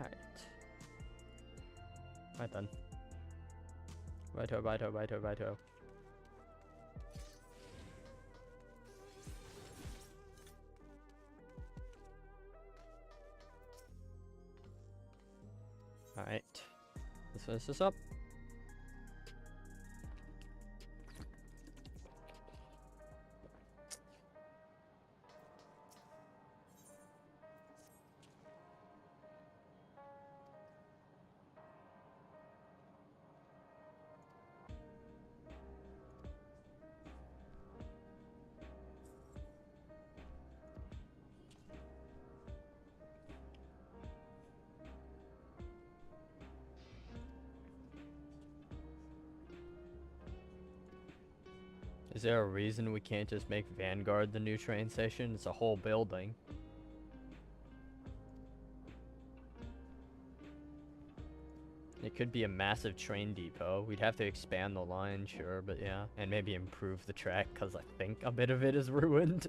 Alright. Right then. Righto, righto, righto, righto. Alright. Let's finish this up. Is there a reason we can't just make Vanguard the new train station? It's a whole building. It could be a massive train depot. We'd have to expand the line, sure, but yeah. And maybe improve the track, because I think a bit of it is ruined.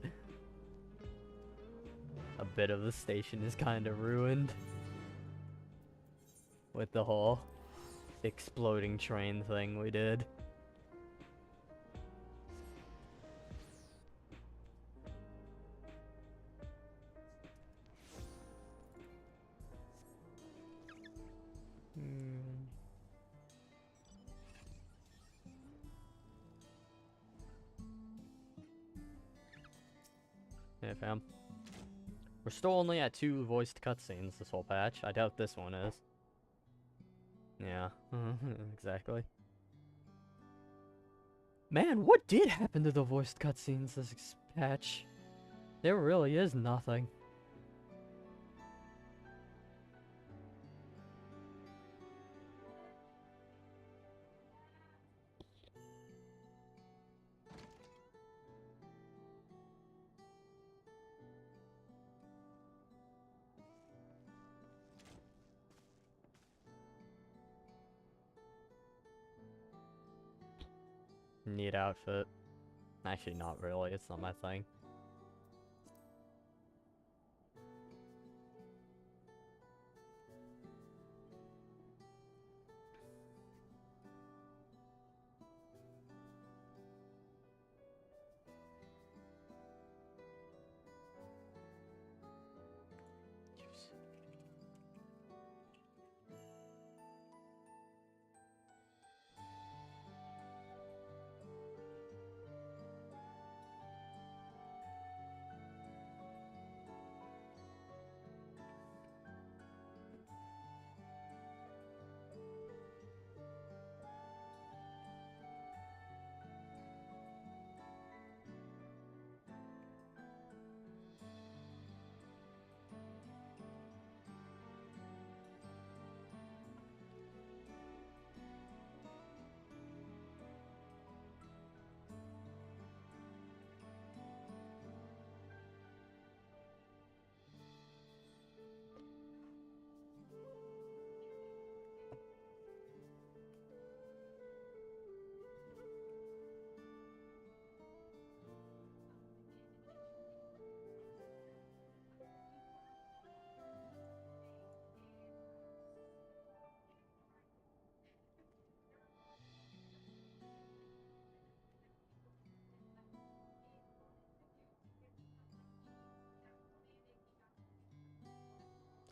A bit of the station is kind of ruined. With the whole exploding train thing we did. Yeah, fam. We're still only at 2 voiced cutscenes this whole patch. I doubt this one is. Yeah, exactly. Man, what did happen to the voiced cutscenes this patch? There really is nothing. Neat outfit. Actually, not really. It's not my thing.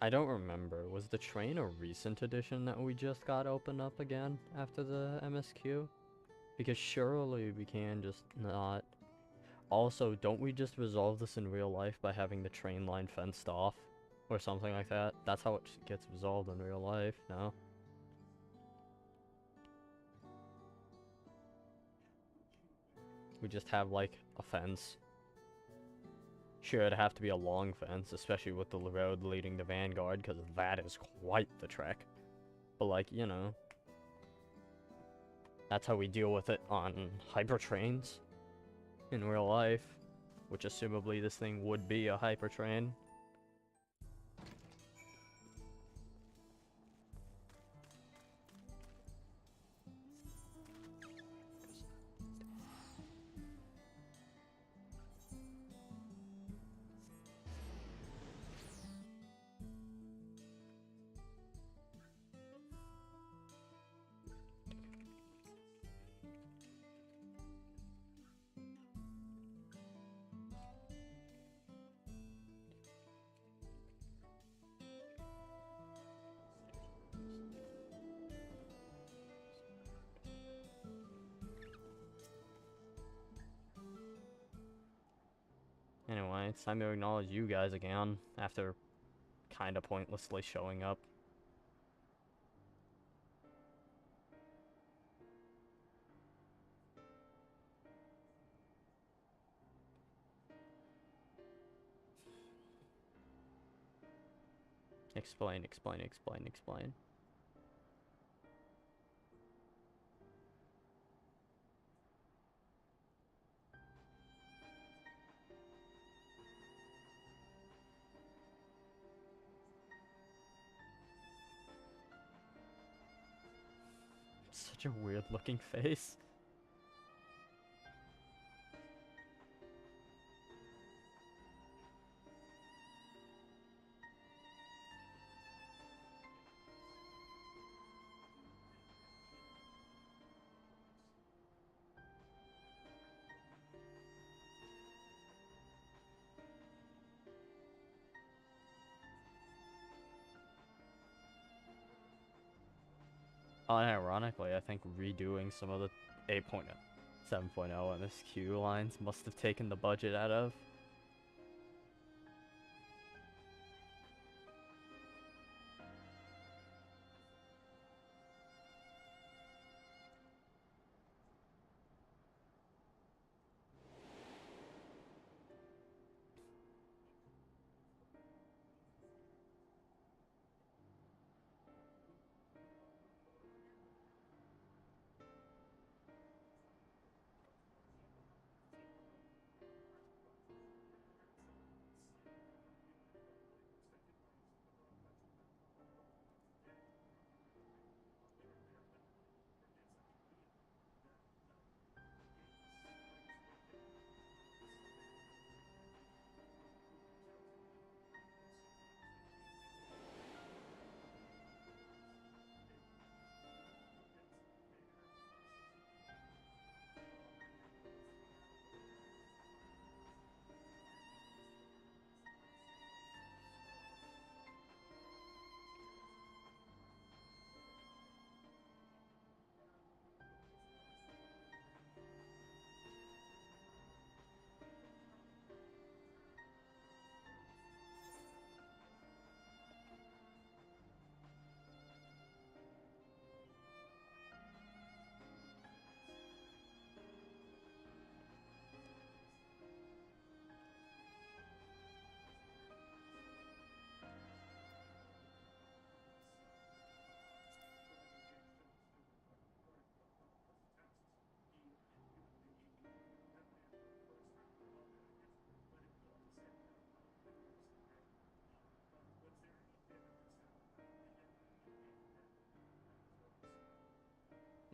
I don't remember. Was the train a recent edition that we just got opened up again after the MSQ? Because surely we can just not. Also, don't we just resolve this in real life by having the train line fenced off? Or something like that? That's how it gets resolved in real life, no? We just have, like, a fence. Sure, it'd have to be a long fence, especially with the road leading to Vanguard, because that is quite the trek. But, like, you know, that's how we deal with it on hyper trains in real life, which assumably this thing would be a hyper train. It's time to acknowledge you guys again, after kinda pointlessly showing up. Explain, explain, explain, explain. Such a weird looking face. Unironically, I think redoing some of the 8.0, 7.0 MSQ lines must have taken the budget out of.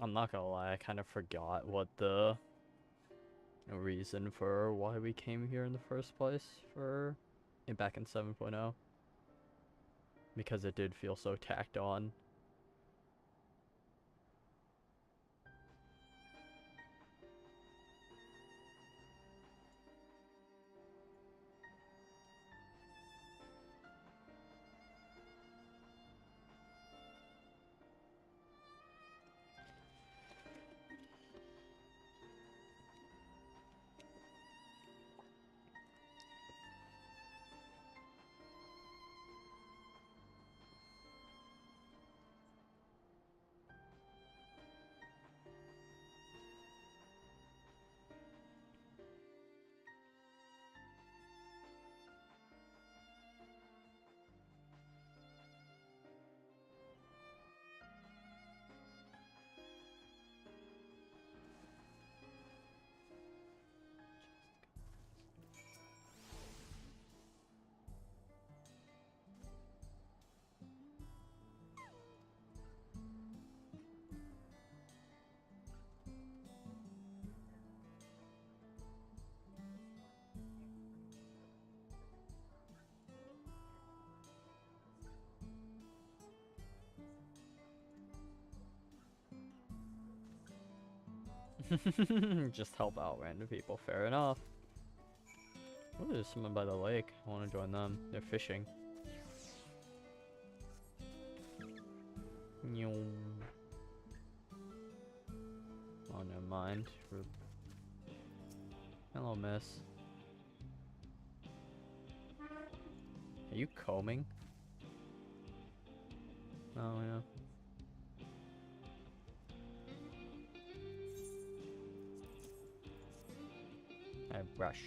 I'm not gonna lie, I kind of forgot what the reason for why we came here in the first place back in 7.0, because it did feel so tacked on. Just help out random people, fair enough. Oh, there's someone by the lake. I want to join them. They're fishing. Oh, never mind. Hello, miss. Are you combing? Oh, yeah. I brush.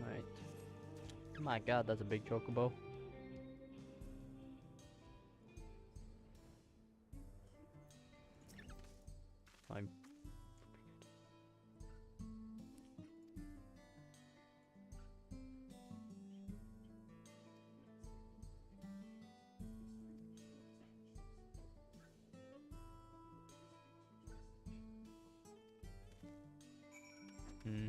Alright. My god, that's a big chocobo. I'm... Hmm.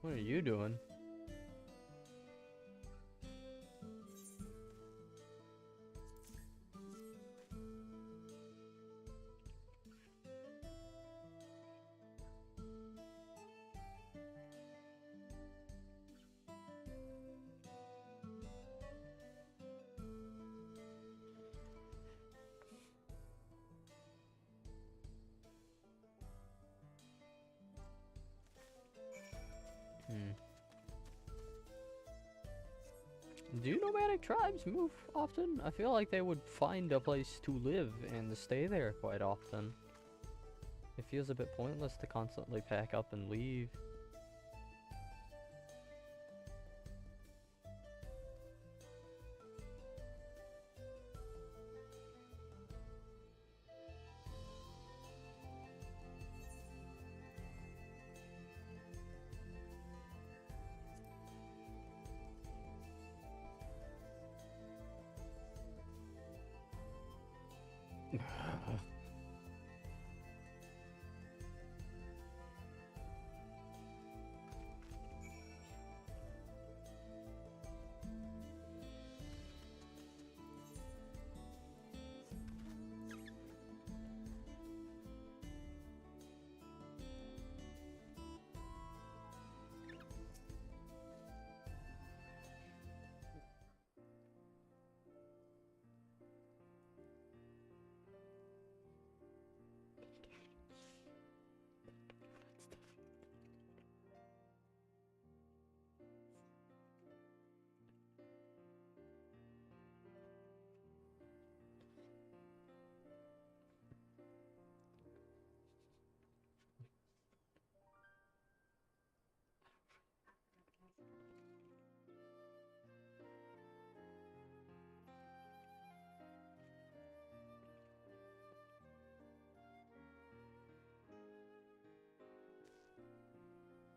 What are you doing? Hmm. Do nomadic tribes move often? I feel like they would find a place to live and stay there quite often. It feels a bit pointless to constantly pack up and leave.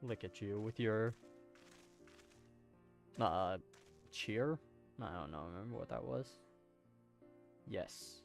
Look at you with your cheer? I don't know, remember what that was? Yes.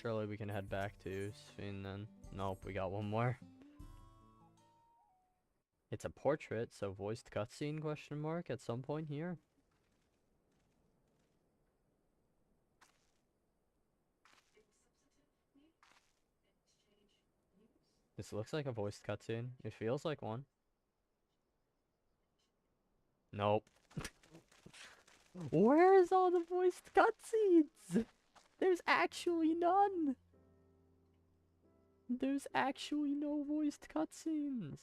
Surely we can head back to Sphene then. Nope, we got one more. It's a portrait, so voiced cutscene question mark at some point here. This looks like a voiced cutscene. It feels like one. Nope. Where's all the voiced cutscenes? There's actually none. There's actually no voiced cutscenes.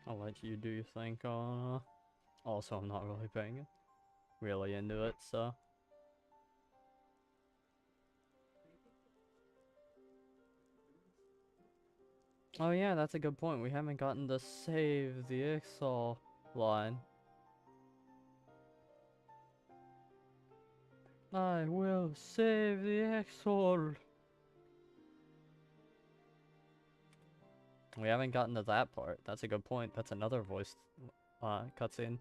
I'll let you do your thing. Also, I'm not really paying really into it, so. Oh yeah, that's a good point. We haven't gotten to save the Ixal line. I will save the Ixal. We haven't gotten to that part. That's a good point. That's another voiced cutscene.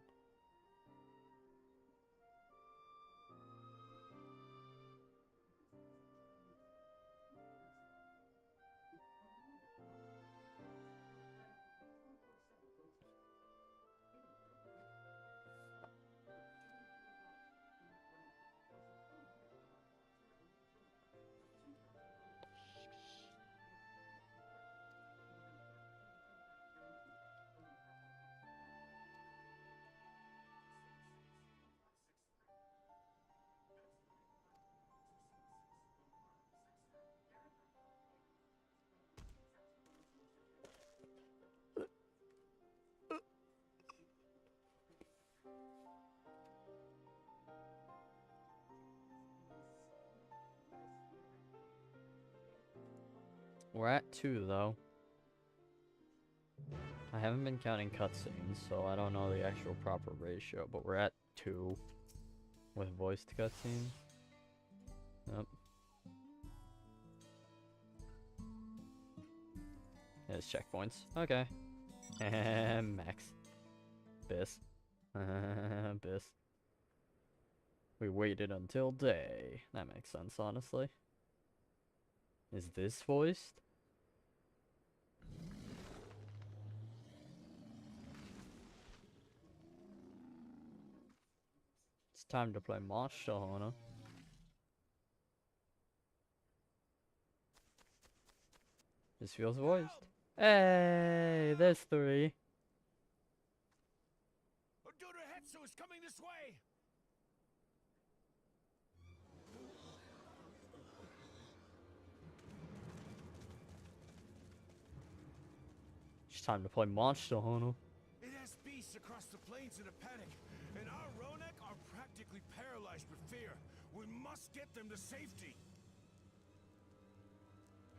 We're at 2 though. I haven't been counting cutscenes, so I don't know the actual proper ratio, but we're at 2 with voiced cutscenes. There's checkpoints. Okay. Max. Biss. Biss. We waited until day. That makes sense, honestly. Is this voiced? It's time to play Monster Hunter. This feels voiced. Hey, there's 3. Odorahetsu is coming this way. It's time to play Monster Hunter. It has beasts across the plains in a panic, and our Ronek are practically paralyzed with fear. We must get them to safety.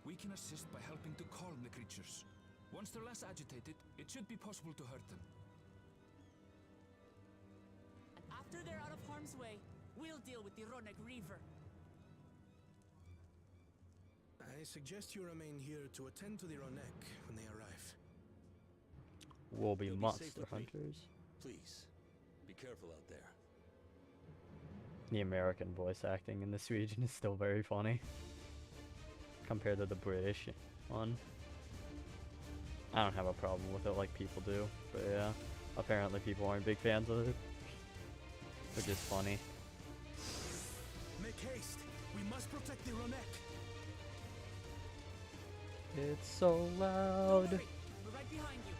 We can assist by helping to calm the creatures. Once they're less agitated, it should be possible to hurt them. And after they're out of harm's way, we'll deal with the Ronek Reaver. I suggest you remain here to attend to the Ronek when they arrive. We'll be You'll be monster safe with me. hunters. Please, be careful out there. The American voice acting in this region is still very funny compared to the British one. I don't have a problem with it like people do, but yeah, apparently people aren't big fans of it, which is funny. Make haste! We must protect the Ronek! It's so Don't loud. worry, we're right behind you.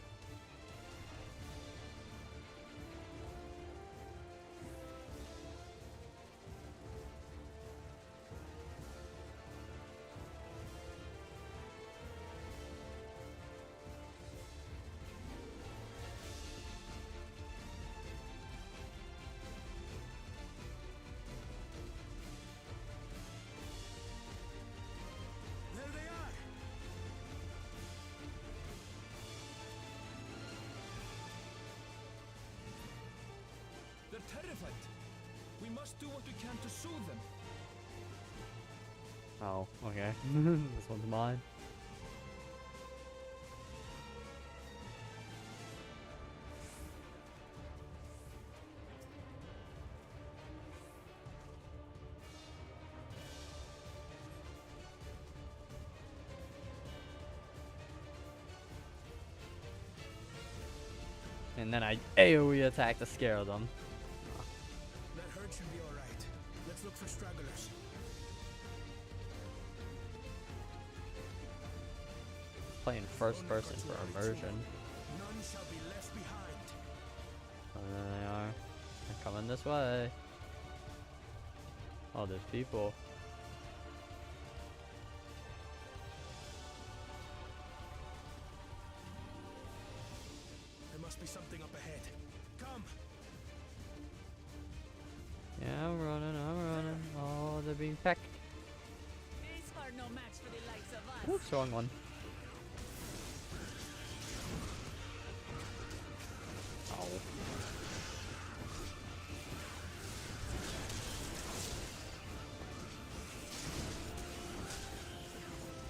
There they are! They're terrified. We must do what we can to soothe them. Oh, okay. This one's mine. And then I AoE attack to scare them. That herd should be alright. Let's look for stragglers. Playing first person for immersion. None shall be left behind. Oh, there they are. They're coming this way. Oh, there's people. There must be something up ahead. Come! Yeah, I'm running, I'm running. Oh, they're being pecked. These are no match for the likes of us. Oops, wrong one. Oh.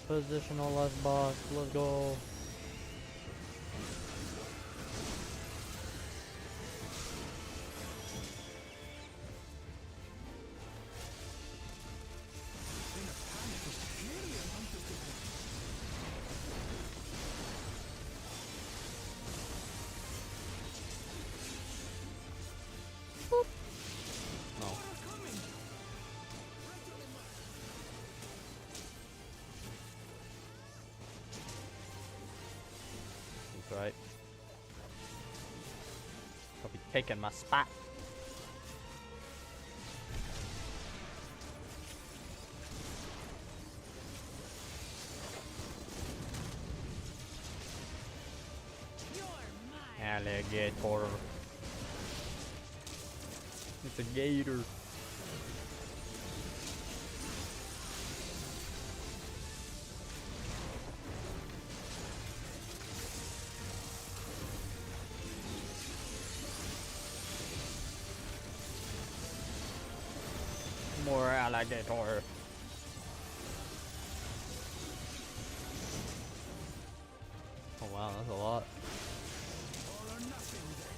Positional less box, let's go. No. That's right. I'll be taking my spot. You're mine. Alligator. It's a gator. More alligator. Oh wow, that's a lot. All or nothing then.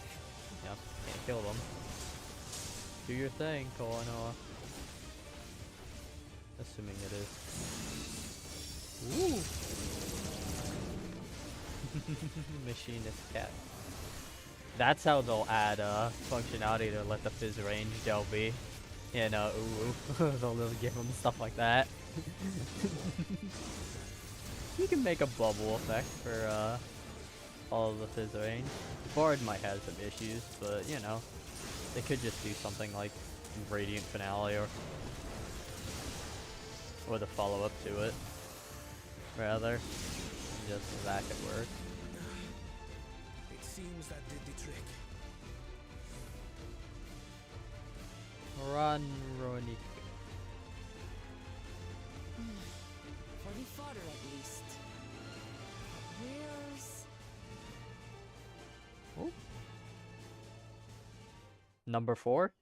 Yep, can't kill them. Do your thing, Koanoa. Assuming it is. Woo! Machinist cat. That's how they'll add functionality to let the fizz range Delby. You know, ooh, they'll give them stuff like that. You can make a bubble effect for all of the fizz range. Bard might have some issues, but you know, they could just do something like Radiant Finale or the follow-up to it, rather. Just that could work. It seems that did the trick. Run, Ronik. For the fodder at least. Where's... Oh. Number 4?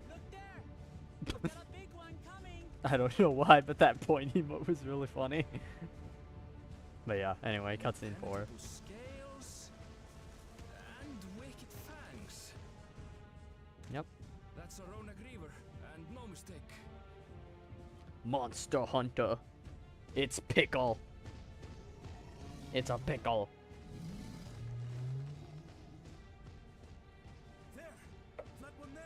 Look there! We've got a big one coming! I don't know why, but that point emote was really funny. But yeah, anyway, cutscene 4. Incredible scales and wicked fangs. Yep. That's a Ronak Reaver, and no mistake. Monster Hunter. It's Pickle. It's a pickle. There! That one there!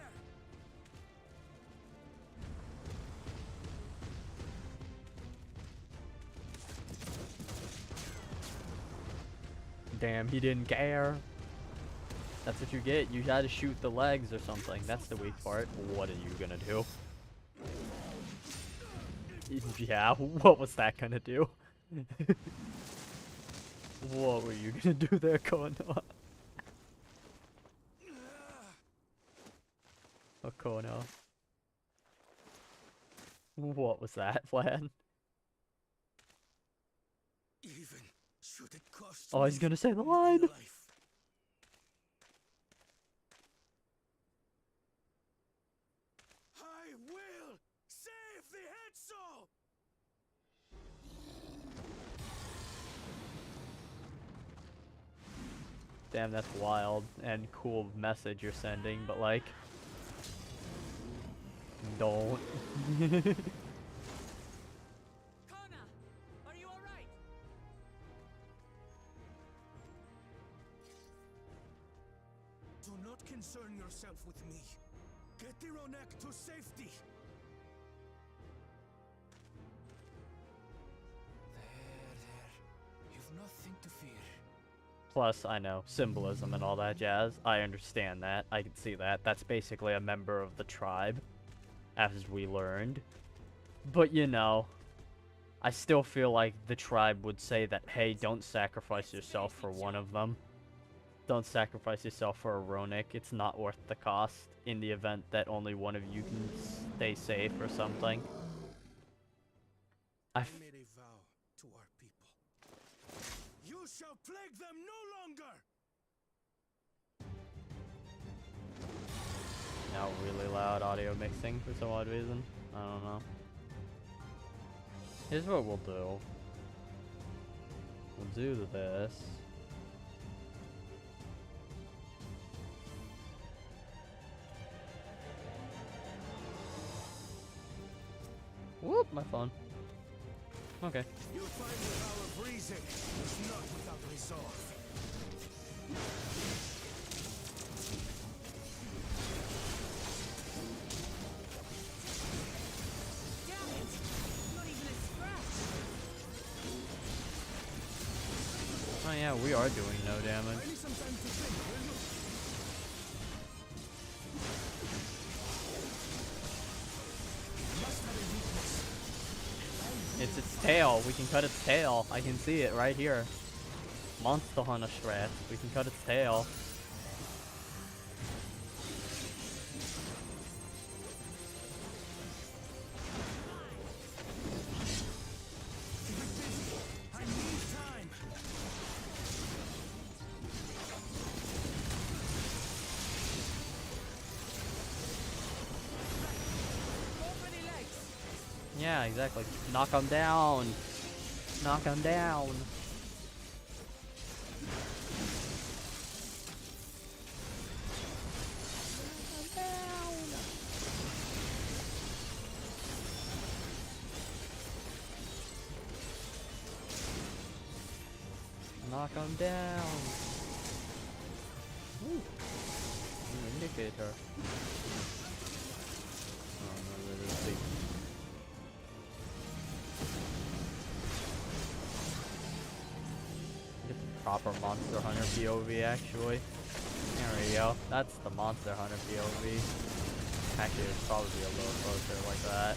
Damn, he didn't care. That's what you get. You gotta shoot the legs or something. That's the weak part. What are you gonna do? Yeah, what was that gonna do? What were you gonna do there, Kono? Oh, Kono. What was that plan? Even should it cost Oh, he's me gonna say the my line. life. I will save the head soul. Damn, that's wild and cool message you're sending, but like, don't. Kona! Are you alright? Do not concern yourself with me. Get the Ronek to safety. There. You've nothing to fear. Plus, I know, symbolism and all that jazz. I understand that. I can see that. That's basically a member of the tribe, as we learned. But, you know, I still feel like the tribe would say that, hey, don't sacrifice yourself for one of them. Don't sacrifice yourself for a Ronik. It's not worth the cost in the event that only one of you can stay safe or something. I made a vow to our people. You shall plague them no longer. Now really loud audio mixing for some odd reason. I don't know. Here's what we'll do. We'll do this. Whoop, my phone. Okay. You'll find the power of reason is not without resolve. Damn it! Not even a scratch! Oh yeah, we are doing no damage. I need some time to think, will you? Must have a weakness. It's its tail. We can cut its tail. I can see it right here. Monster Hunter strat. We can cut its tail. I need time. Yeah, exactly. Knock him down. Knock him down. Knock him down. Ooh. An indicator. Oh, no, this is big. Get the proper Monster Hunter POV actually. There we go. That's the Monster Hunter POV. Actually, it's probably a little closer like that.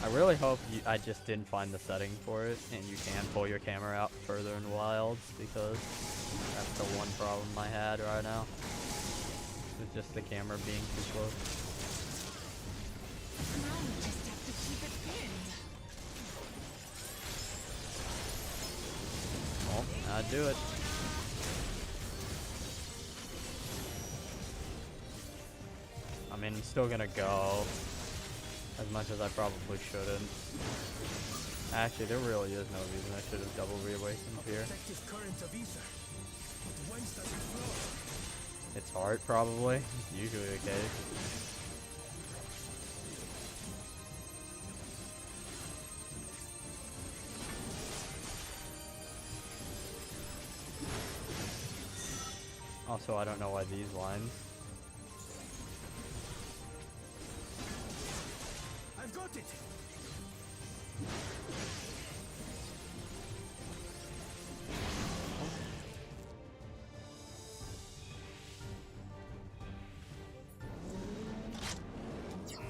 I really hope I just didn't find the setting for it, and you can pull your camera out further in Wilds, because that's the one problem I had right now. It's just the camera being too close. Now we just have to keep it pinned. Well, I'd do it. I mean, I'm still gonna go. As much as I probably shouldn't. Actually, there really is no reason I should have double reawakened here. It's hard, probably. It's usually the case. Also, I don't know why these lines. I've got it.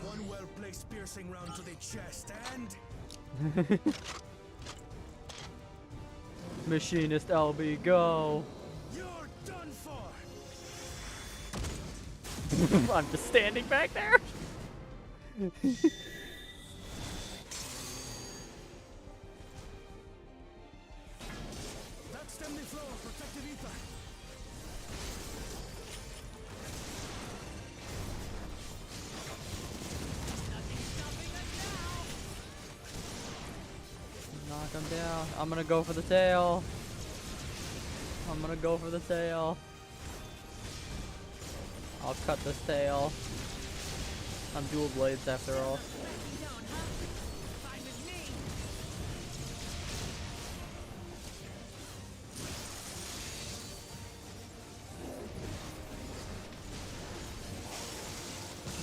One well-placed piercing round to the chest, and Machinist LB, go! you're done for. I'm just standing back there. That's stem the flow of protective ether. Knock him down. I'm gonna go for the tail. I'm gonna go for the tail. I'll cut this tail. I'm dual blades after all. Down, huh? Fine with me.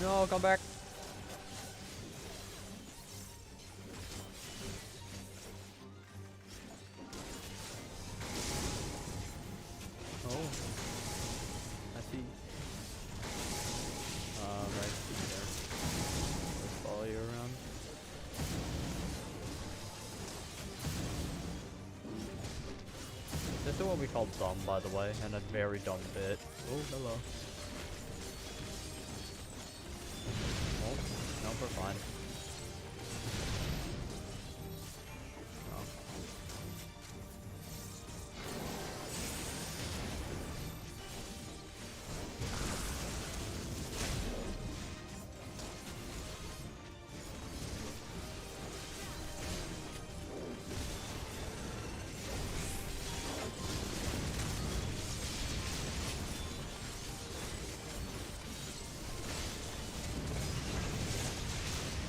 No, come back. Oh, I see. Right there. Just follow you around. This is what we call dumb, by the way, and a very dumb bit. Oh, hello. Oh, no, we're fine. Oh.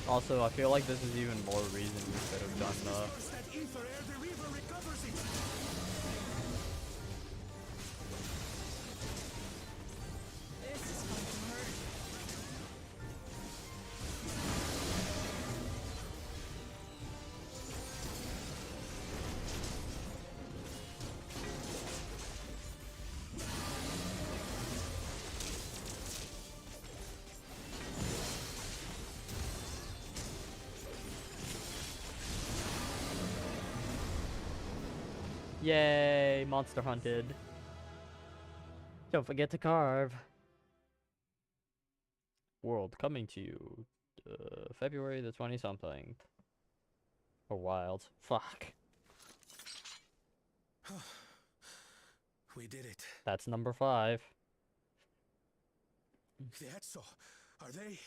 Also, I feel like this is even more reason we could have done the... Disperse that ether ere the river recovers it. This is going to hurt. Yay, monster hunted. Don't forget to carve. World coming to you February the 20-something. Or wild. Fuck. We did it. That's number 5. The Etzo, are they?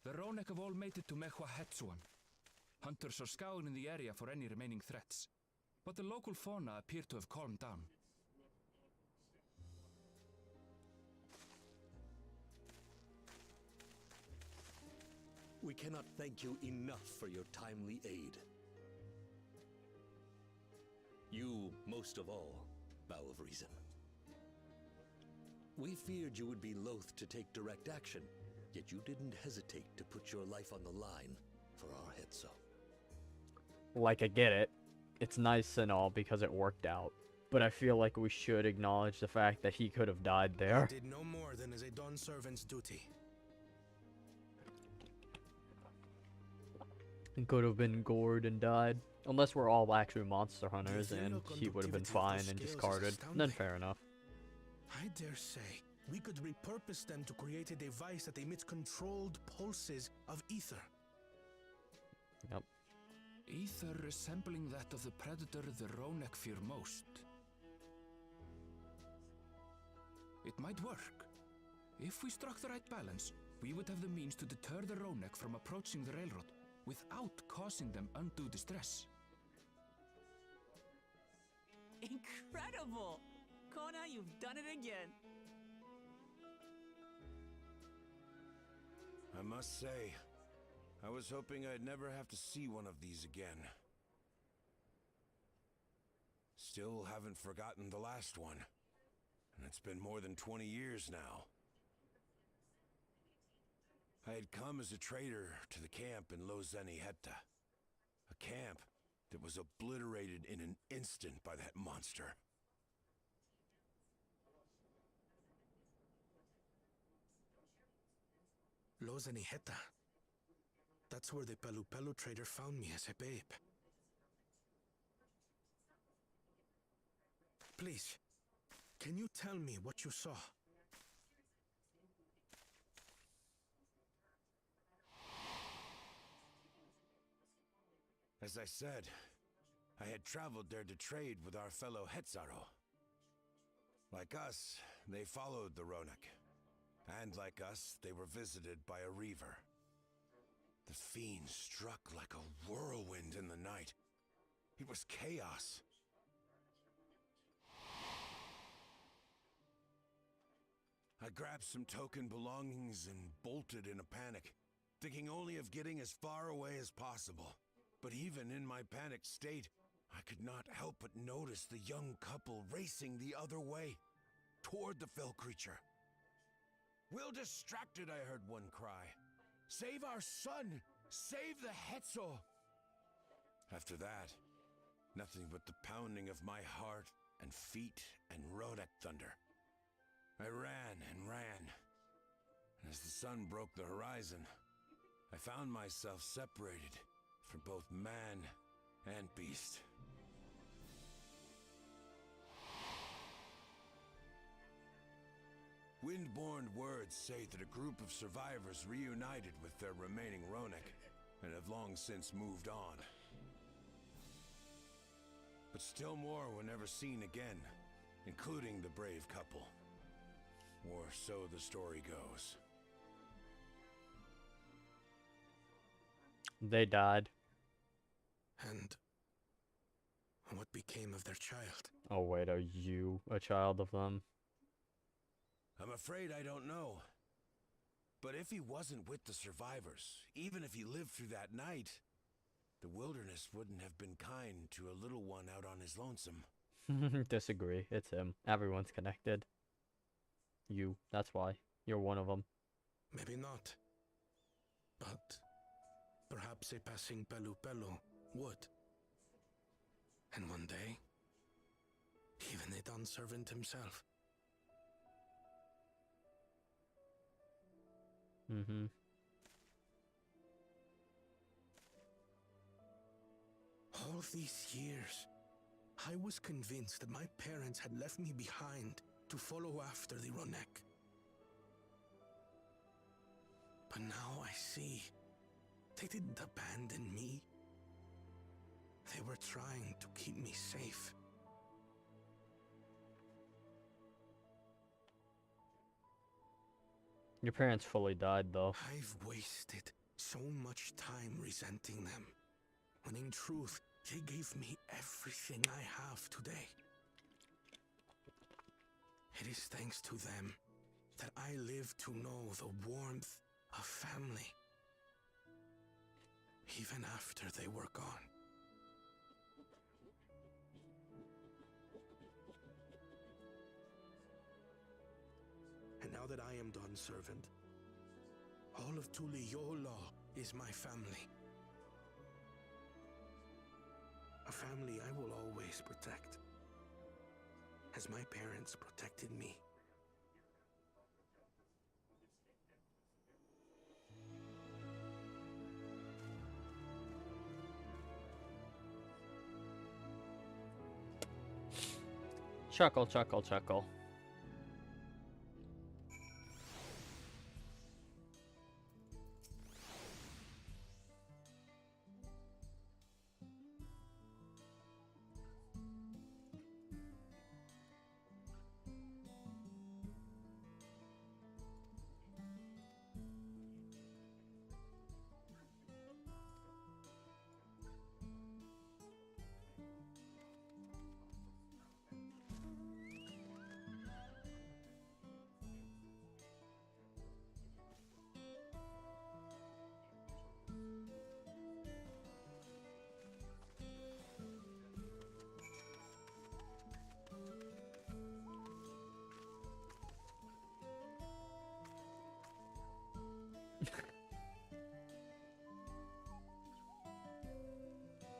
The Ronek have all made it to Mehua Hetsuan. Hunters are scouring the area for any remaining threats, but the local fauna appear to have calmed down. We cannot thank you enough for your timely aid. You, most of all, Bow of Reason. We feared you would be loath to take direct action, yet you didn't hesitate to put your life on the line for our Hetzo. Like, I get it. It's nice and all because it worked out. But I feel like we should acknowledge the fact that he could have died I there. did no more than is a Dawn servant's duty. He could have been gored and died. Unless we're all actually monster hunters and ethereal he would have been conductivity of fine and those scales is discarded. Then astounding. fair enough. I dare say we could repurpose them to create a device that emits controlled pulses of ether. Yep. Ether resembling that of the predator the Ronek fear most. It might work. If we struck the right balance, we would have the means to deter the Ronek from approaching the railroad without causing them undue distress. Incredible! Kona, you've done it again. I must say, I was hoping I'd never have to see one of these again. Still haven't forgotten the last one. And it's been more than 20 years now. I had come as a trader to the camp in Lozeni Hetta. A camp that was obliterated in an instant by that monster. Lozeni Hetta. That's where the Pelu Pelu trader found me as a babe. Please, can you tell me what you saw? As I said, I had traveled there to trade with our fellow Hetzaro. Like us, they followed the Ronek. And like us, they were visited by a reaver. The fiend struck like a whirlwind in the night. It was chaos. I grabbed some token belongings and bolted in a panic, thinking only of getting as far away as possible. But even in my panicked state, I could not help but notice the young couple racing the other way, toward the fell creature. "We're distracted," I heard one cry. "Save our son! Save the Hetzo!" After that, nothing but the pounding of my heart and feet and Ronek thunder. I ran and ran. And as the sun broke the horizon, I found myself separated from both man and beast. Windborne words say that a group of survivors reunited with their remaining Ronek and have long since moved on. But still more were never seen again, including the brave couple. Or so the story goes. They died. And what became of their child? Oh wait, are you a child of them? I'm afraid I don't know. But if he wasn't with the survivors, even if he lived through that night, the wilderness wouldn't have been kind to a little one out on his lonesome. Disagree. It's him. Everyone's connected. You. That's why. You're one of them. Maybe not. But perhaps a passing Pelu Pelu would. And one day, even a Dawn servant himself. Mm-hmm. All these years, I was convinced that my parents had left me behind to follow after the Ronek. But now I see they didn't abandon me. They were trying to keep me safe. Your parents fully died, though. I've wasted so much time resenting them, when in truth, they gave me everything I have today. It is thanks to them that I live to know the warmth of family, even after they were gone. And now that I am done, servant, all of Tuliyola is my family. A family I will always protect, as my parents protected me. Chuckle, chuckle, chuckle.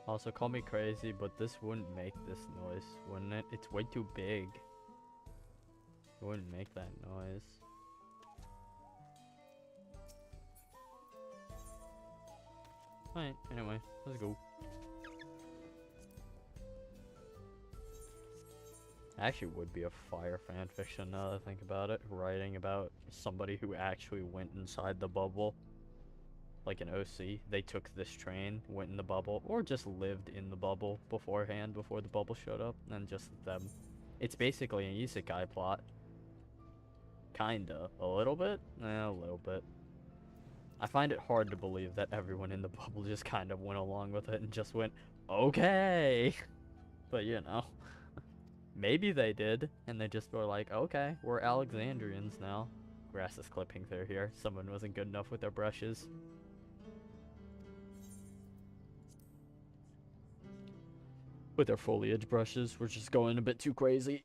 Also, call me crazy, but this wouldn't make this noise, wouldn't it? It's way too big. It wouldn't make that noise. Alright, anyway, let's go. Actually would be a fire fanfiction now that I think about it. Writing about somebody who actually went inside the bubble. Like an OC. They took this train, went in the bubble, or just lived in the bubble beforehand before the bubble showed up, and just them. It's basically an isekai plot. Kinda. A little bit? A little bit. I find it hard to believe that everyone in the bubble just kind of went along with it and just went, okay! But you know. Maybe they did, and they just were like, okay, we're Alexandrians now. Grass is clipping through here. Someone wasn't good enough with their brushes. With their foliage brushes, we're just going a bit too crazy.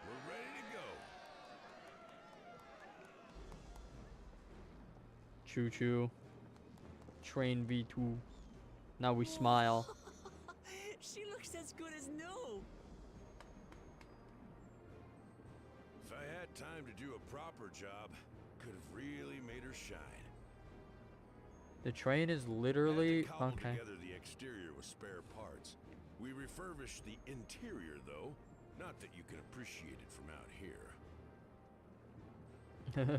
We're ready to go. Choo choo. Train V2. Now we smile. She looks as good as new. If I had time to do a proper job, could have really made her shine. The train is Had to literally cobble okay. together the exterior with spare parts. We refurbished the interior, though. Not that you can appreciate it from out here.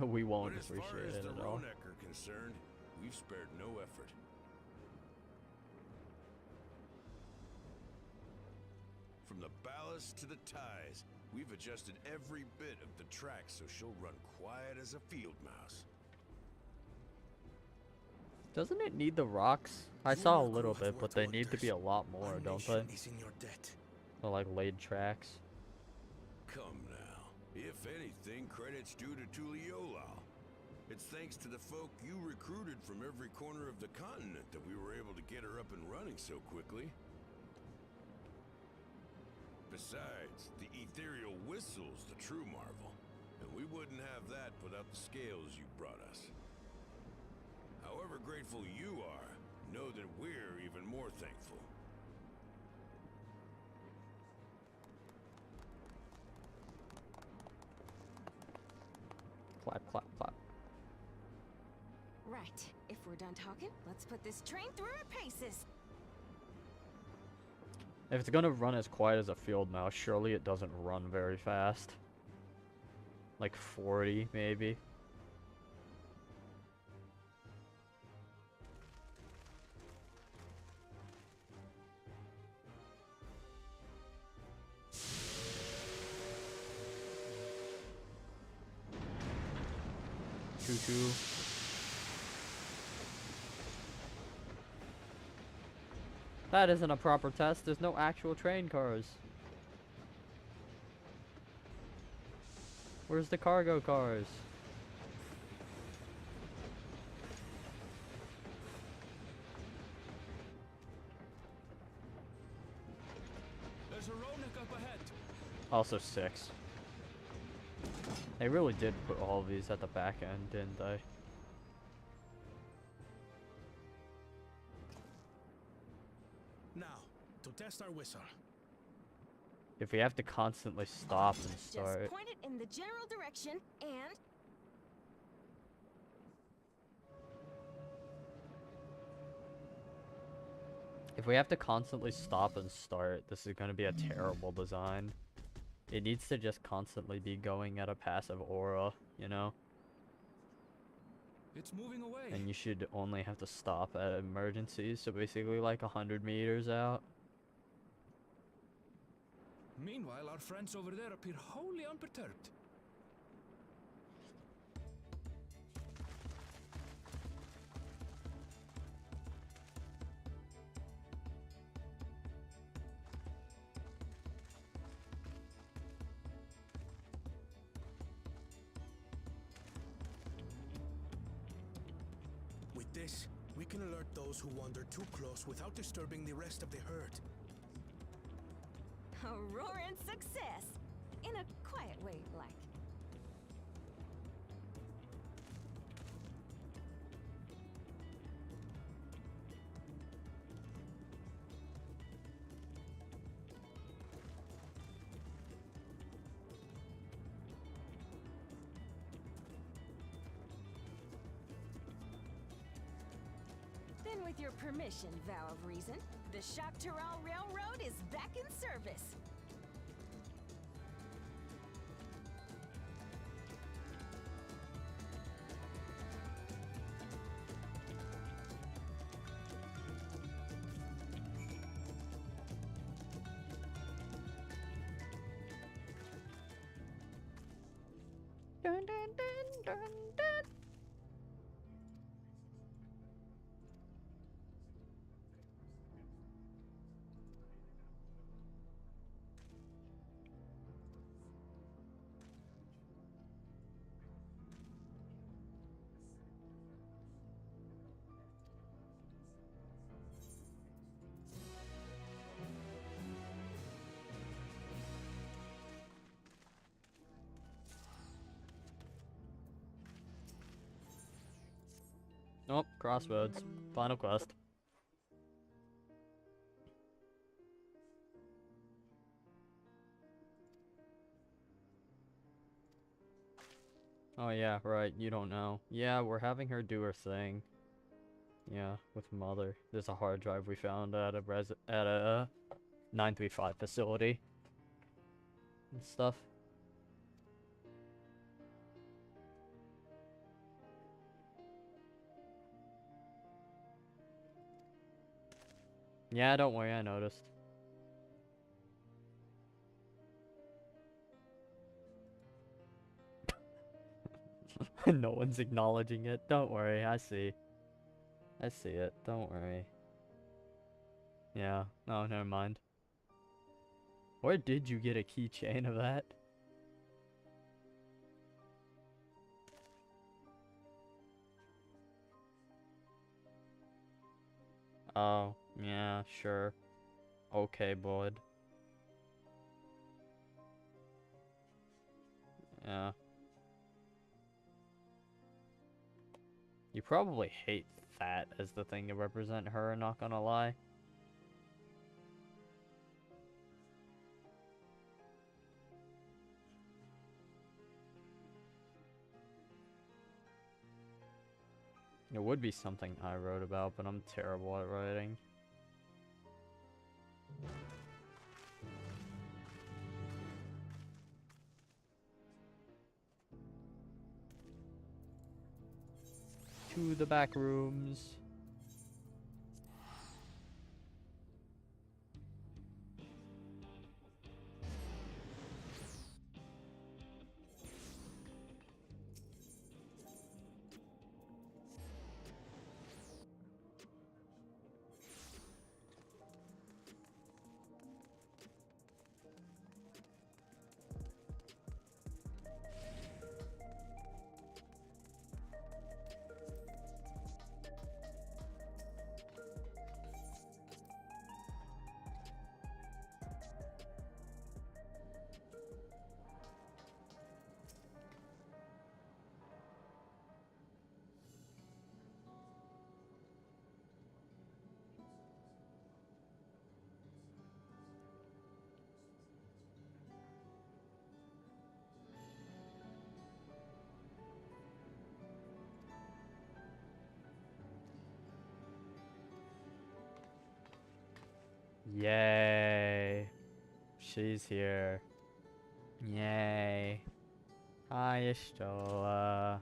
We won't But as far appreciate as it the at all. Ronek are concerned, we've spared no effort. From the ballast to the ties, we've adjusted every bit of the track so she'll run quiet as a field mouse. Doesn't it need the rocks? I You saw a and your little crew have bit, but worked they need to be a wonders. lot more, Our don't they? nation is in your debt. Or like laid tracks. Come now. If anything, credit's due to Tuliyola. It's thanks to the folk you recruited from every corner of the continent that we were able to get her up and running so quickly. Besides, the ethereal whistle's the true marvel, and we wouldn't have that without the scales you brought us. However grateful you are, know that we're even more thankful. Clap, clap, clap. Right. If we're done talking, let's put this train through our paces. If it's gonna run as quiet as a field mouse, surely it doesn't run very fast. Like 40, maybe. choo-choo. That isn't a proper test. There's no actual train cars. Where's the cargo cars? There's a Ronak up ahead. Also 6. They really did put all of these at the back end, didn't they? Now, to test our whistle. If we have to constantly stop and Just start. point it in the general direction and... If we have to constantly stop and start, this is going to be a terrible design. It needs to just constantly be going at a passive aura, you know? It's moving away. And you should only have to stop at emergencies, so basically like 100 meters out. Meanwhile, our friends over there appear wholly unperturbed. With this, we can alert those who wander too close without disturbing the rest of the herd. A roaring success! In a quiet way, like. Then with your permission, Vow of Reason, the Shaktaral Railroad is back in service. Dun, dun, dun, dun, dun. Nope, crossroads. Final quest. Oh yeah, right, you don't know. Yeah, we're having her do her thing. Yeah, with Mother. There's a hard drive we found at a 935 facility. And stuff. Yeah, don't worry, I noticed. No one's acknowledging it. Don't worry, I see. I see it. Don't worry. Yeah, no, never mind. Where did you get a keychain of that? Oh, yeah, sure. Okay, bud. Yeah. You probably hate that as the thing to represent her, not gonna lie. It would be something I wrote about, but I'm terrible at writing. To the back rooms. Yay. She's here. Yay. Hi, Estola.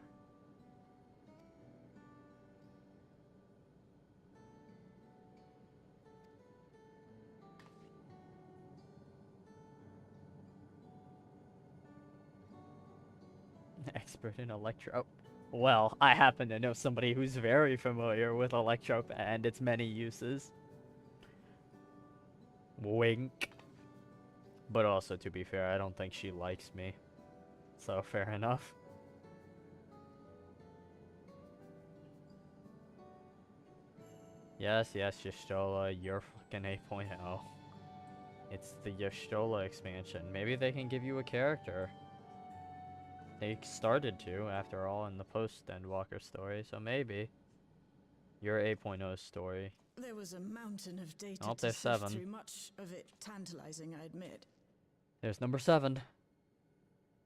Expert in electro. Well, I happen to know somebody who's very familiar with electro and its many uses. Wink. But also, to be fair, I don't think she likes me. So, fair enough. Yes, Y'shtola, you're fucking 8.0. It's the Y'shtola expansion. Maybe they can give you a character. They started to, after all, in the post-Endwalker story, so maybe. Your 8.0 story. There was a mountain of data Oh, to there's sift 7. through, much of it tantalizing, I admit. There's number 7.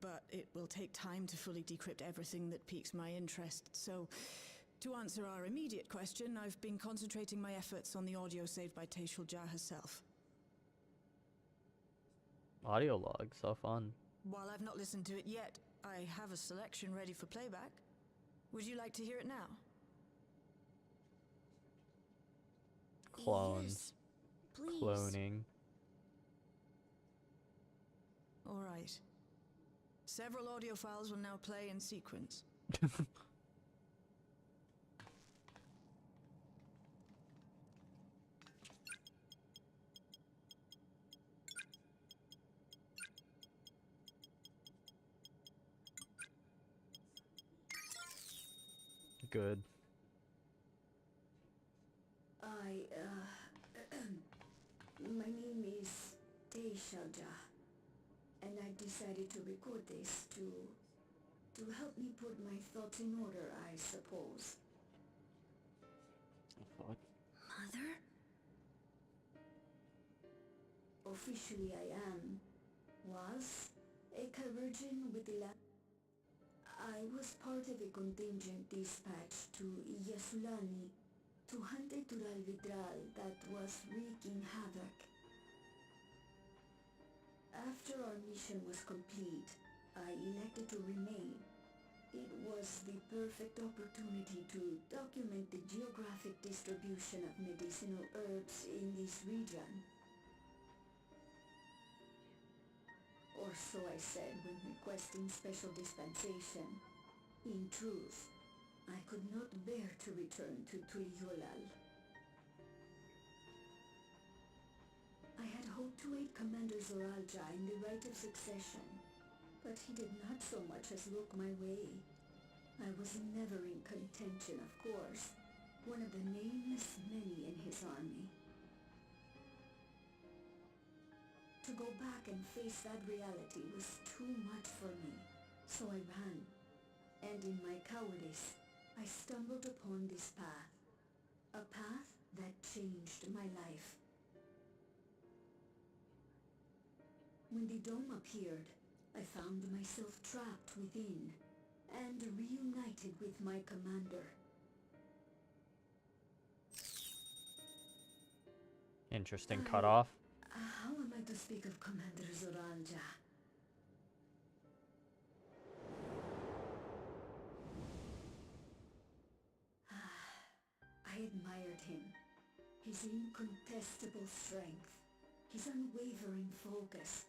But it will take time to fully decrypt everything that piques my interest, so to answer our immediate question, I've been concentrating my efforts on the audio saved by Tashul Jah herself. Audio log, so fun. While I've not listened to it yet, I have a selection ready for playback. Would you like to hear it now? Clones. Yes, please. Cloning. All right. Several audio files will now play in sequence. Good. My name is Teishalja, and I decided to record this to help me put my thoughts in order, I suppose. Mother? Officially I was a Virgin with the I was part of a contingent dispatched to Yasulani to hunt a Tural Vidral that was wreaking havoc. After our mission was complete, I elected to remain. It was the perfect opportunity to document the geographic distribution of medicinal herbs in this region. Or so I said when requesting special dispensation. In truth, I could not bear to return to Tuliolal. I had hoped to aid Commander Zoralja in the right of succession, but he did not so much as look my way. I was never in contention, of course, one of the nameless many in his army. To go back and face that reality was too much for me, so I ran. And in my cowardice, I stumbled upon this path. A path that changed my life. When the dome appeared, I found myself trapped within and reunited with my commander. Interesting cutoff. How am I to speak of Commander Zoralja? I admired him. His incontestable strength. His unwavering focus.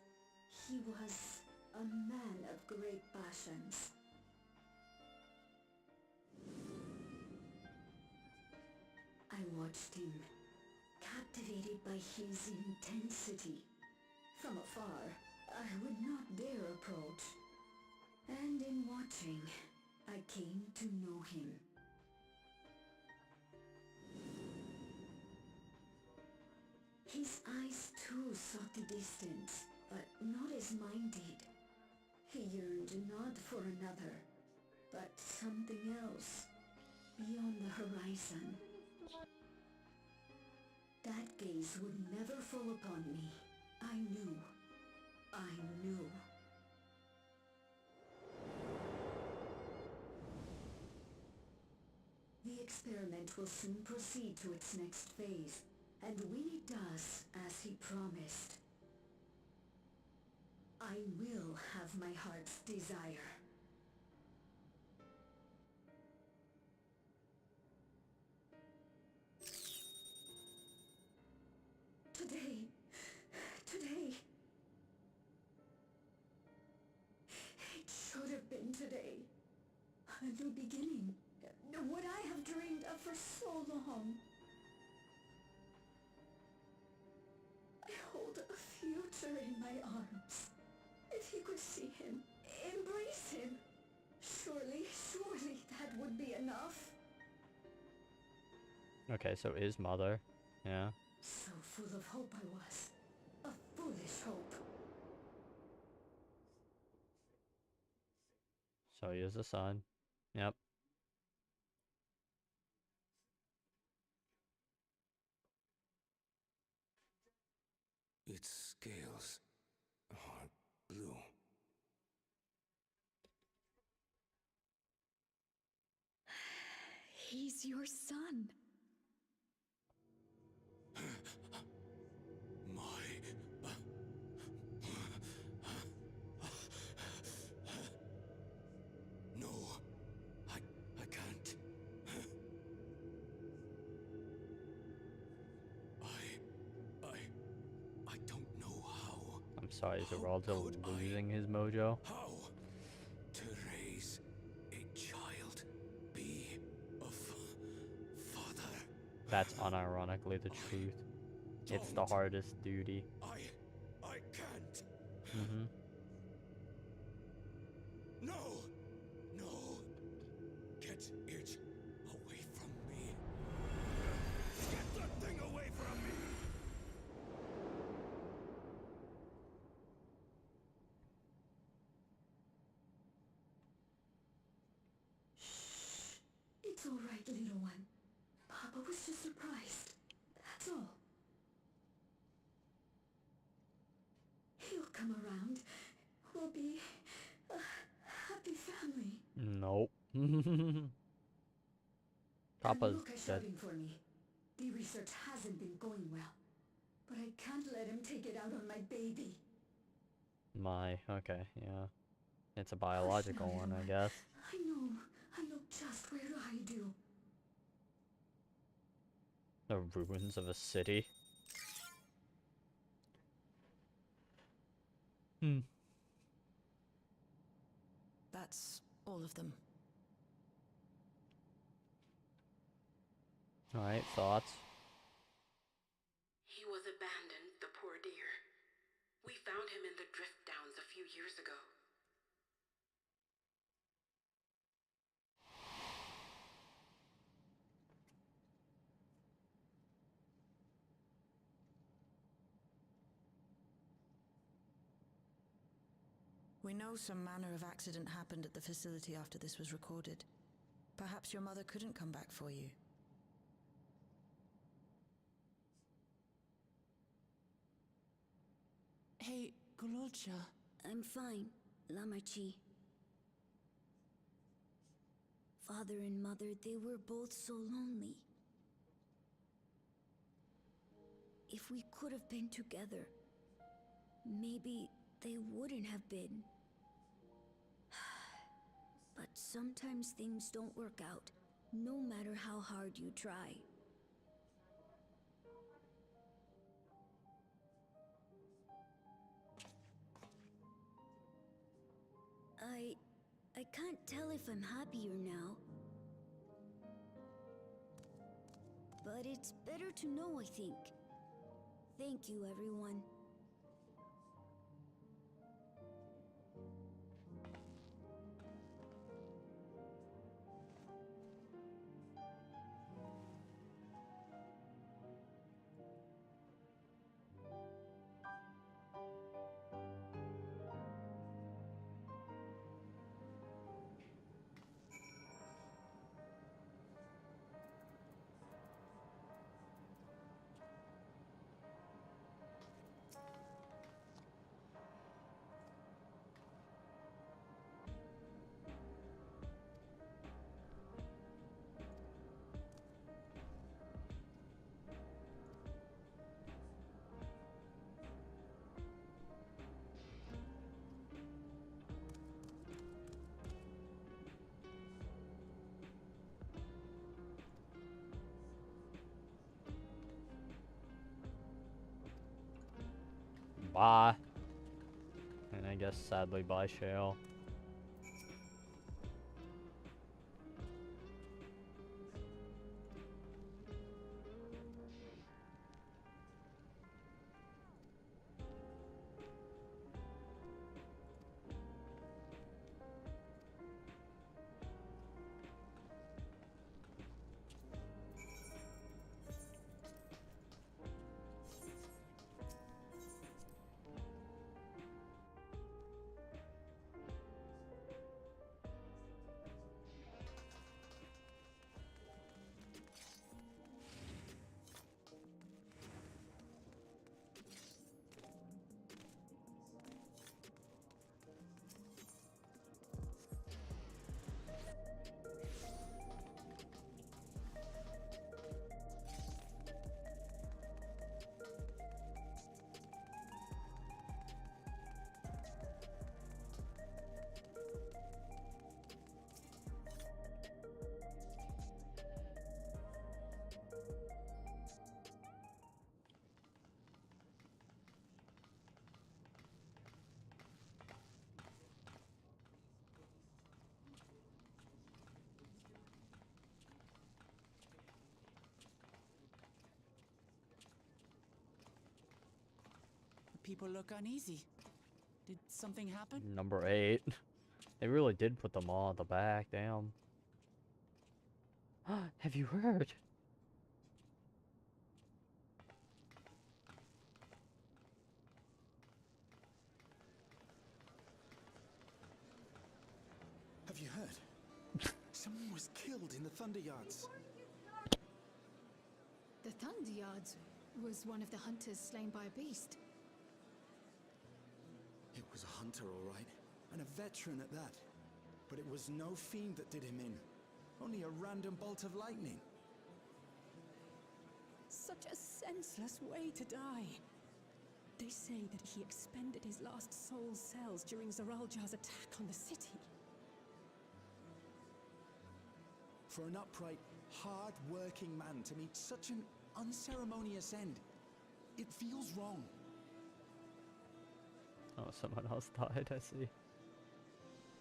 He was a man of great passions. I watched him, captivated by his intensity. From afar, I would not dare approach. And in watching, I came to know him. His eyes too sought the distance, but not as mine did. He yearned not for another, but something else, beyond the horizon. That gaze would never fall upon me. I knew. The experiment will soon proceed to its next phase. and Winnie does as he promised, I will have my heart's desire. Today, it should have been today. The beginning, what I have dreamed of for so long. I hold a future in my arms. If you could see him, embrace him, surely that would be enough. Okay, so his mother. Yeah. So full of hope I was. A foolish hope. So he is a son. Yep. Its scales are blue. He's your son. No, I can't. I don't know how. I'm sorry, How Geraldo could I- losing his mojo. How to raise a child, be a father. That's unironically the truth. It's the Don't. hardest duty. I can't. Mm-hmm. No! Get it away from me. Get that thing away from me! It's all right, little one. Papa was just surprised. That's all. He'll come around. We'll be a happy family. Nope. And Papa's Luca's dead. shouting for me. The research hasn't been going well. But I can't let him take it out on my baby. Okay, yeah. It's a biological Hush now, one, little I guess. I know just where to hide you. The ruins of a city. That's all of them. Alright, thoughts? He was abandoned, the poor dear. We found him in the drift downs a few years ago. We know some manner of accident happened at the facility after this was recorded. Perhaps your mother couldn't come back for you. Hey, Gololcha. I'm fine, Lamarchi. Father and mother, they were both so lonely. If we could have been together, maybe they wouldn't have been. But sometimes things don't work out, no matter how hard you try. I can't tell if I'm happier now. But it's better to know, I think. Thank you, everyone. Bye. And I guess sadly bye, Shale. People look uneasy. Did something happen? Number 8. They really did put them all at the back, damn. Have you heard? Have you heard? Someone was killed in the Thunder Yards. The Thunder Yards was one of the hunters slain by a beast. It was a hunter, all right, and a veteran at that. But it was no fiend that did him in. Only a random bolt of lightning. Such a senseless way to die. They say that he expended his last soul cells during Zaraljar's attack on the city. For an upright, hard-working man to meet such an unceremonious end, it feels wrong. Oh, someone else died, I see.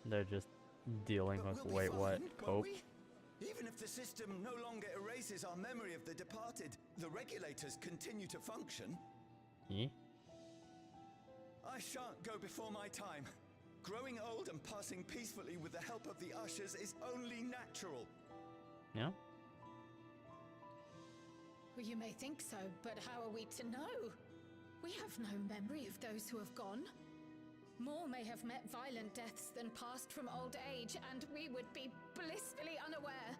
They're just dealing with, we'll wait, be what? fine, won't Cope? we? Even if the system no longer erases our memory of the departed, the regulators continue to function. Yeah? I shan't go before my time. Growing old and passing peacefully with the help of the ushers is only natural. Yeah? Well, you may think so, but how are we to know? We have no memory of those who have gone. More may have met violent deaths than passed from old age, and we would be blissfully unaware.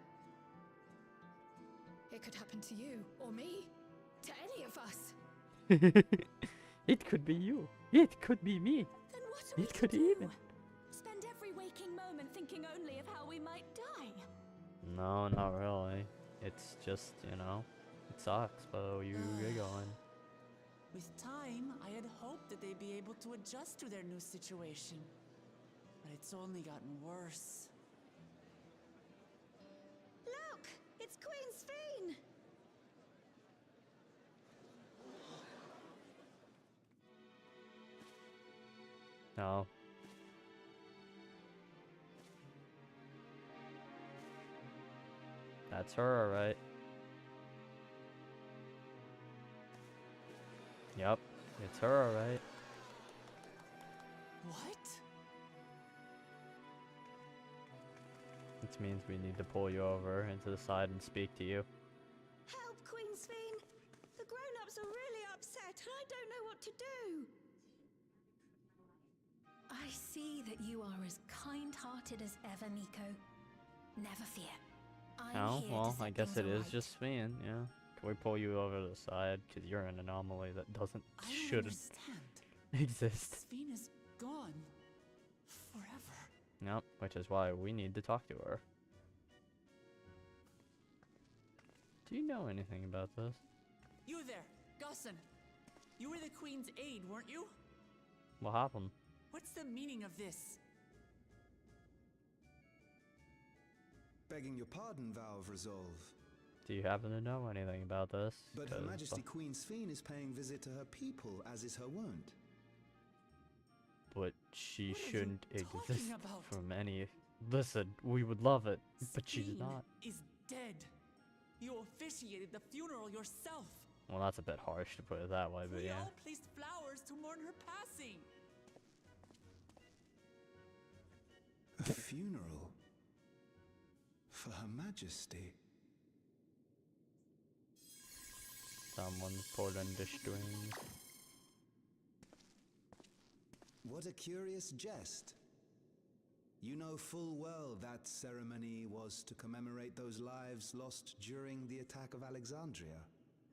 It could happen to you, or me, to any of us. It could be you. It could be me. Then what are we It to could do? even. Spend every waking moment thinking only of how we might die. No, not really. It's just, you know, it sucks, but you get going. With time, I had hoped that they'd be able to adjust to their new situation. But it's only gotten worse. Look! It's Queen Sphene! No. That's her, alright. Yep, it's her, alright. What? Which means we need to pull you over into the side and speak to you. Help, Queen Sphene! The grown-ups are really upset and I don't know what to do! I see that you are as kind-hearted as ever, Miko. Never fear. I'm Oh, here to well, set I guess it things is right. just Sphene, yeah. Can we pull you over to the side? Because you're an anomaly that doesn't, I don't shouldn't understand. exist. Sphene is gone. Forever. Yep, which is why we need to talk to her. Do you know anything about this? You there, Gusson. You were the Queen's aide, weren't you? What happened? What's the meaning of this? Begging your pardon, Vow of Resolve. Do you happen to know anything about this? But Her 'Cause Majesty Queen Sphene is paying visit to her people, as is her wont. but she What are you shouldn't talking exist about? from any. Listen, we would love it, but she's Speen not. is dead. You officiated the funeral yourself. Well, that's a bit harsh to put it that way, but We yeah. all placed flowers to mourn her passing. A funeral? For Her Majesty? Someone's pulling the strings. What a curious jest. You know full well that ceremony was to commemorate those lives lost during the attack of Alexandria.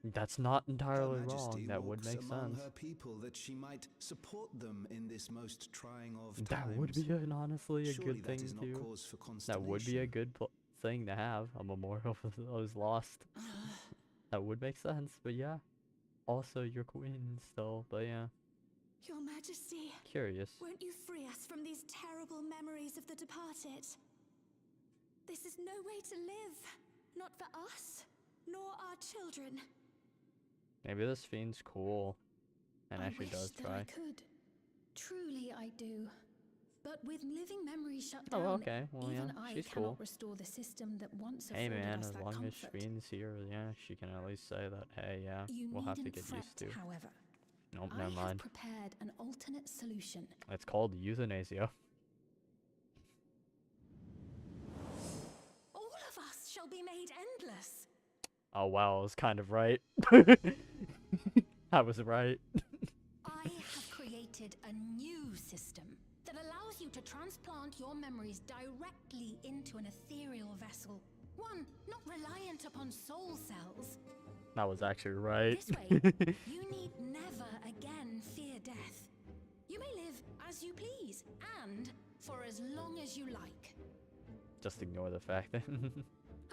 That's not entirely Her wrong. Majesty That would walks make among sense. her people that she might support them in this most trying of times. That would be honestly a Surely good that thing is not to. cause for That would be a consternation. good thing to have, a memorial for those lost. That would make sense, but yeah. Also, your queen still, but yeah. Your Majesty, Curious. won't you free us from these terrible memories of the departed? This is no way to live. Not for us, nor our children. Maybe this fiend's cool and actually I does wish that try. I could. Truly, I do. But with living memories shut Oh, down, okay. Well, even yeah, I she's cannot cool. restore the system that once Hey afforded man, us as that long as comfort. Fiend's here, yeah, she can at least say that, hey, yeah, You we'll have to needn't get fret, used to. however. Nope, I never have mind. prepared an alternate solution. It's called euthanasia. All of us shall be made endless. Oh wow, I was kind of right. I was right. I have created a new system that allows you to transplant your memories directly into an ethereal vessel. One not reliant upon soul cells. That was actually right. This way, you need never again fear death. You may live as you please, and for as long as you like. Just ignore the fact that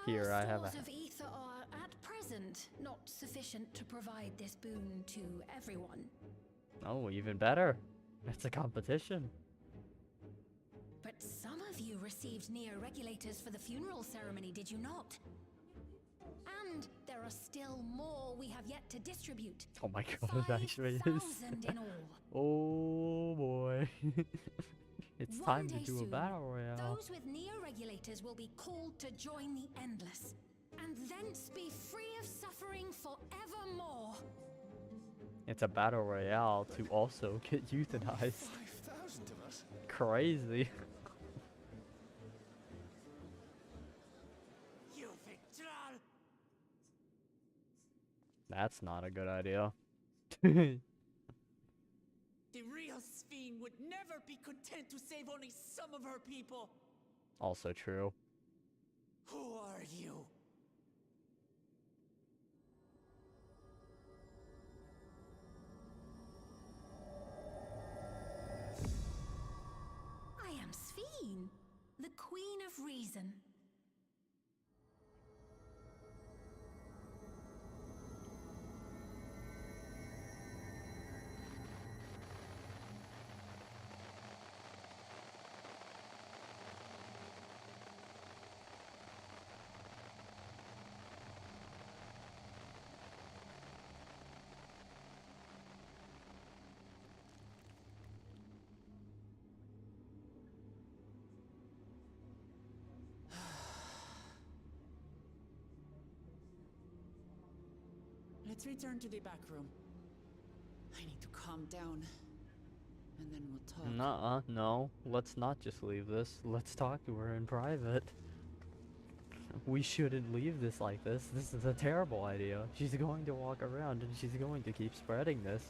here I have a. Stores of ether are, at present, not sufficient to provide this boon to everyone. Oh, even better. It's a competition. But some of you received neo-regulators for the funeral ceremony, did you not? And there are still more we have yet to distribute. Oh my god, it actually is. 5,000 in all. Oh boy. It's One time to day do a soon, battle royale. Those with neo-regulators will be called to join the Endless, and thence be free of suffering forevermore. It's a battle royale to also get euthanized. 5,000 of us? Crazy. You Victral! That's not a good idea. The real Speen would never be content to save only some of her people. Also true. Who are you? I am Sphene, the Queen of Reason. Let's return to the back room. I need to calm down. And then we'll talk. Nuh-uh, no. Let's not just leave this. Let's talk to her in private. We shouldn't leave this like this. This is a terrible idea. She's going to walk around and she's going to keep spreading this.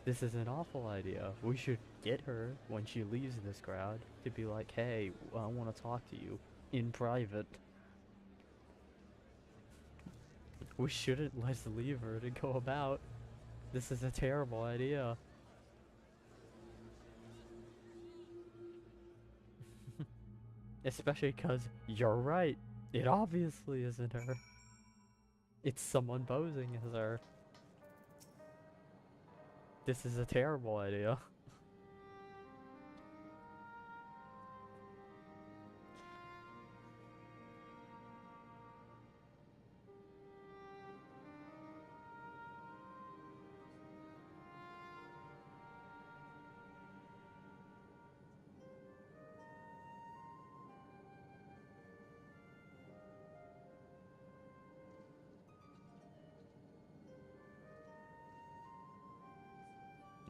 This is an awful idea. We should get her when she leaves this crowd to be like, hey, I want to talk to you in private. We shouldn't let's leave her to go about. This is a terrible idea. Especially because you're right. It obviously isn't her. It's someone posing as her. This is a terrible idea.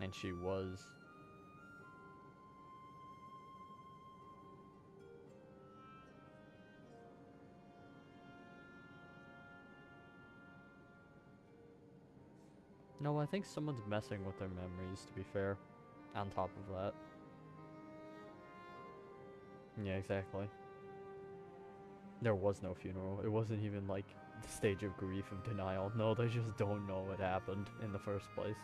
And she was. No, I think someone's messing with their memories, to be fair. On top of that. Yeah, exactly. There was no funeral. It wasn't even like the stage of grief of denial. No, they just don't know what happened in the first place.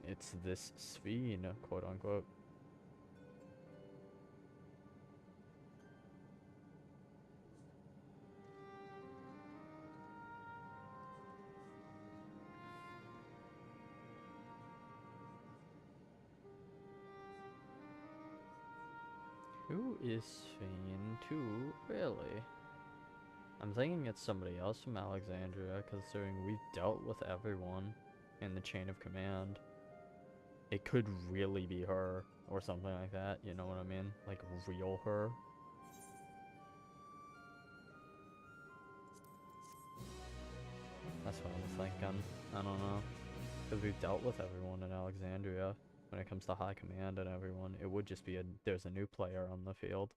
It's this Sphene, quote unquote. Who is Sphene to, really? I'm thinking it's somebody else from Alexandria, considering we've dealt with everyone in the chain of command. It could really be her, or something like that, you know what I mean? Like, real her. That's what I was thinking. I don't know. Because we've dealt with everyone in Alexandria. When it comes to high command and everyone, it would just be there's a new player on the field.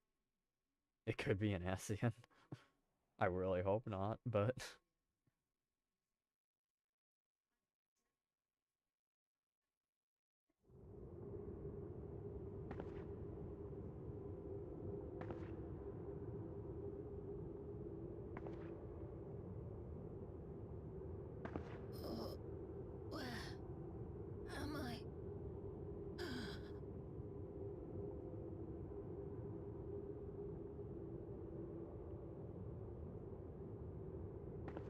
It could be an Ascian. I really hope not, but... Where am I?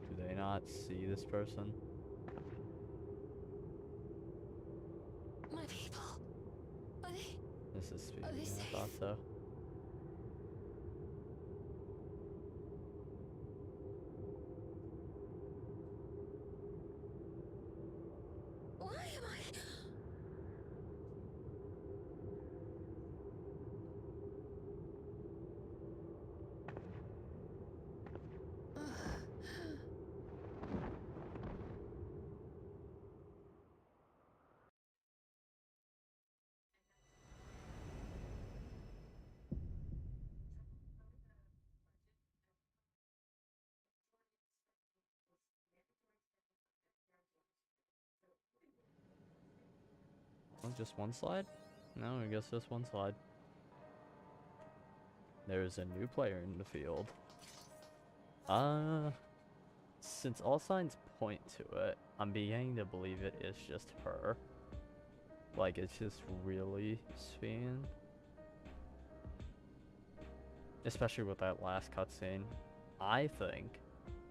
Do they not see this person? My people. Are they? This is Sphene, Are they yeah, safe? I thought so. Why am I? Oh, just one slide? No, I guess just one slide. There's a new player in the field. Since all signs point to it, I'm beginning to believe it is just her. Like, it's just really Sphene. Especially with that last cutscene. I think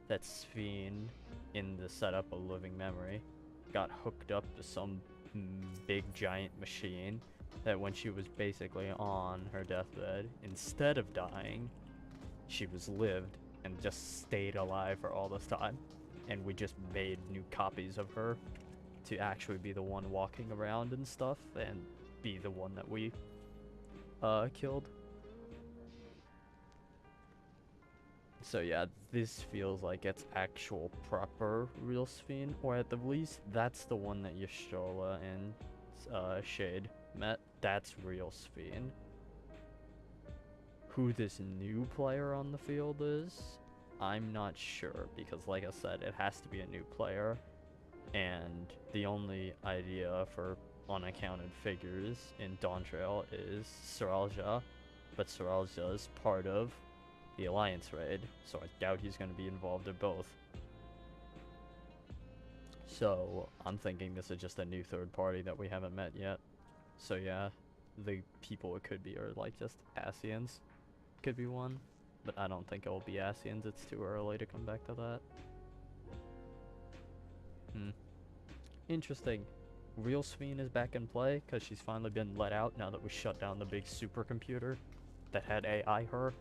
that Sphene, in the setup of Living Memory, got hooked up to some big giant machine that when she was basically on her deathbed, instead of dying, she was lived and just stayed alive for all this time. And we just made new copies of her to actually be the one walking around and stuff and be the one that we killed. So yeah, this feels like it's actual proper real Sphene, or at the least that's the one that Y'shtola and Shade met. That's real Sphene. Who this new player on the field is, I'm not sure, because like I said, it has to be a new player, and the only idea for unaccounted figures in Dawntrail is Seralja, but Seralja is part of the Alliance raid, so I doubt he's going to be involved in both. So I'm thinking this is just a new third party that we haven't met yet. So yeah, the people it could be are like just Ascians. Could be one, but I don't think it will be Ascians. It's too early to come back to that. Interesting. Real Sphene is back in play because she's finally been let out now that we shut down the big supercomputer that had AI her.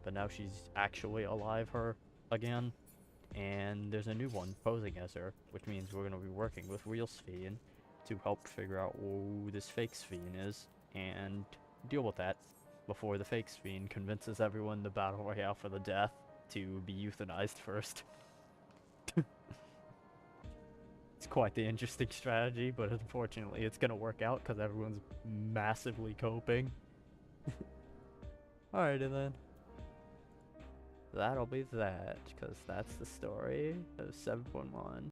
But now she's actually alive her again, and there's a new one posing as her, which means we're going to be working with real Sphene to help figure out who this fake Sphene is, and deal with that before the fake Sphene convinces everyone to battle royale for the death to be euthanized first. It's quite the interesting strategy, but unfortunately it's gonna work out because everyone's massively coping. Alrighty then. That'll be that, because that's the story of 7.1.